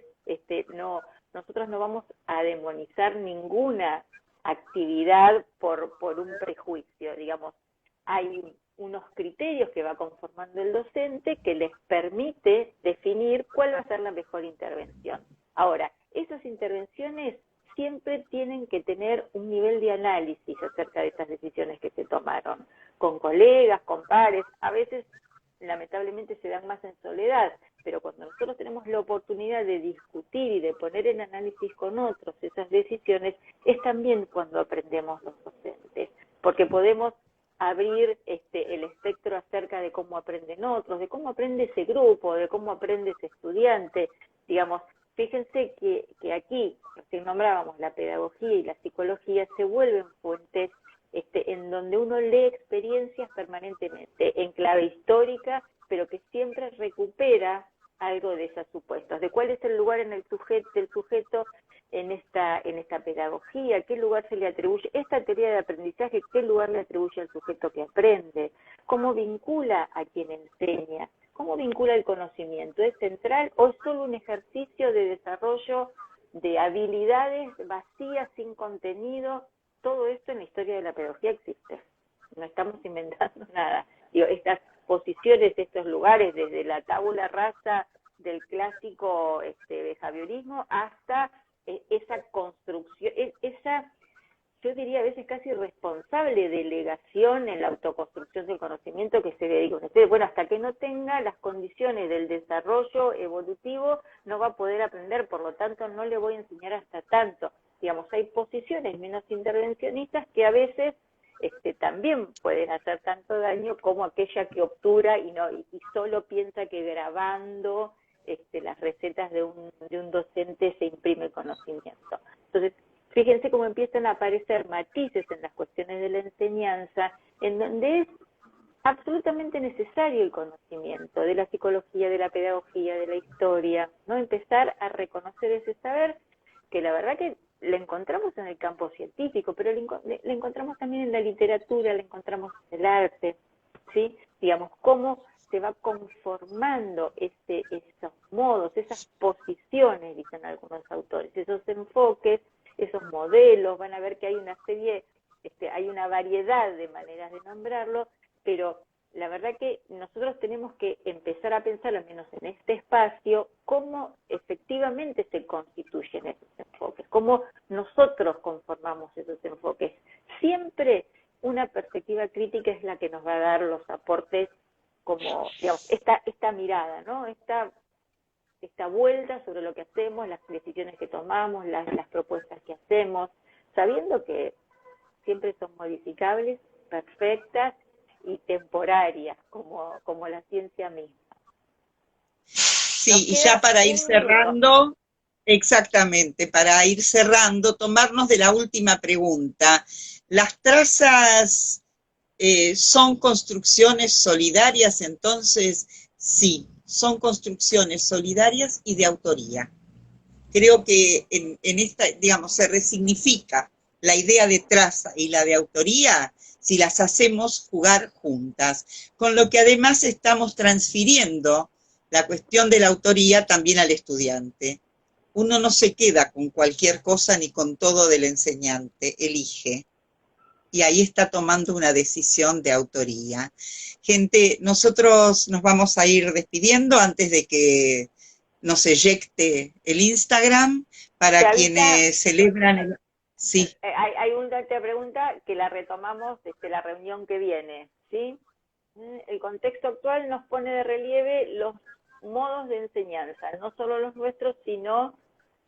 nosotros no vamos a demonizar ninguna actividad por un prejuicio, digamos. Hay unos criterios que va conformando el docente que les permite definir cuál va a ser la mejor intervención. Ahora, esas intervenciones siempre tienen que tener un nivel de análisis acerca de estas decisiones que se tomaron, con colegas, con pares, a veces lamentablemente se dan más en soledad, pero cuando nosotros tenemos la oportunidad de discutir y de poner en análisis con otros esas decisiones, es también cuando aprendemos los docentes, porque podemos abrir el espectro acerca de cómo aprenden otros, de cómo aprende ese grupo, de cómo aprende ese estudiante. Digamos, fíjense que aquí, recién nombrábamos la pedagogía y la psicología, se vuelven fuentes en donde uno lee experiencias permanentemente, en clave histórica, pero que siempre recupera algo de esos supuestos, de cuál es el lugar en el del sujeto en esta pedagogía, qué lugar se le atribuye, esta teoría de aprendizaje, qué lugar le atribuye al sujeto que aprende, cómo vincula a quien enseña, cómo vincula el conocimiento, ¿es central o es solo un ejercicio de desarrollo de habilidades vacías, sin contenido? Todo esto en la historia de la pedagogía existe, no estamos inventando nada. Digo, estas posiciones, estos lugares, desde la tabula rasa del clásico behaviorismo hasta esa construcción, esa, yo diría a veces casi responsable delegación en la autoconstrucción del conocimiento que se dedica a ustedes. Bueno, hasta que no tenga las condiciones del desarrollo evolutivo, no va a poder aprender, por lo tanto no le voy a enseñar hasta tanto. Digamos, hay posiciones menos intervencionistas que a veces también pueden hacer tanto daño como aquella que obtura y solo piensa que grabando las recetas de un docente se imprime conocimiento. Entonces, fíjense cómo empiezan a aparecer matices en las cuestiones de la enseñanza, en donde es absolutamente necesario el conocimiento de la psicología, de la pedagogía, de la historia, ¿no? Empezar a reconocer ese saber que la verdad que lo encontramos en el campo científico, pero lo encontramos también en la literatura, lo encontramos en el arte, ¿sí? Digamos, cómo se va conformando esos modos, esas posiciones, dicen algunos autores, esos enfoques, esos modelos. Van a ver que hay una serie, hay una variedad de maneras de nombrarlo, pero la verdad que nosotros tenemos que empezar a pensar, al menos en este espacio, cómo efectivamente se constituyen esos enfoques, cómo nosotros conformamos esos enfoques. Siempre una perspectiva crítica es la que nos va a dar los aportes, como, digamos, esta mirada, ¿no? Esta vuelta sobre lo que hacemos, las decisiones que tomamos, las propuestas que hacemos, sabiendo que siempre son modificables, perfectas y temporarias, como la ciencia misma. Sí, y ya para ir cerrando, exactamente, para ir cerrando, tomarnos de la última pregunta. ¿Las trazas son construcciones solidarias? Entonces, sí, son construcciones solidarias y de autoría. Creo que en esta, digamos, se resignifica la idea de traza y la de autoría si las hacemos jugar juntas, con lo que además estamos transfiriendo la cuestión de la autoría también al estudiante. Uno no se queda con cualquier cosa ni con todo del enseñante, elige. Y ahí está tomando una decisión de autoría. Gente, nosotros nos vamos a ir despidiendo antes de que nos eyecte el Instagram para quienes celebran el... Sí. Hay una pregunta que la retomamos desde la reunión que viene, ¿sí? El contexto actual nos pone de relieve los modos de enseñanza, no solo los nuestros, sino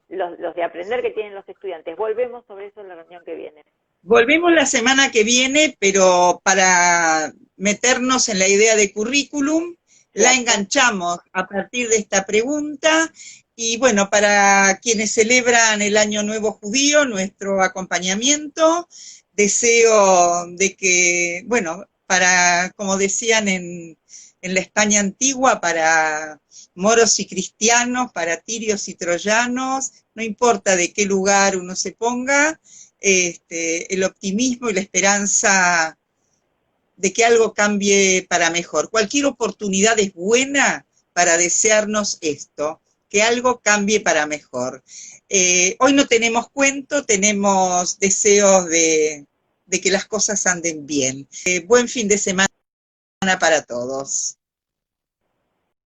los de aprender que tienen los estudiantes. Volvemos sobre eso en la reunión que viene. Volvemos la semana que viene, pero para meternos en la idea de currículum, la enganchamos a partir de esta pregunta. Y bueno, para quienes celebran el Año Nuevo Judío, nuestro acompañamiento, deseo de que, bueno, para, como decían en la España antigua, para moros y cristianos, para tirios y troyanos, no importa de qué lugar uno se ponga, el optimismo y la esperanza de que algo cambie para mejor. Cualquier oportunidad es buena para desearnos esto, que algo cambie para mejor. Hoy no tenemos cuento, tenemos deseos de que las cosas anden bien. Buen fin de semana para todos.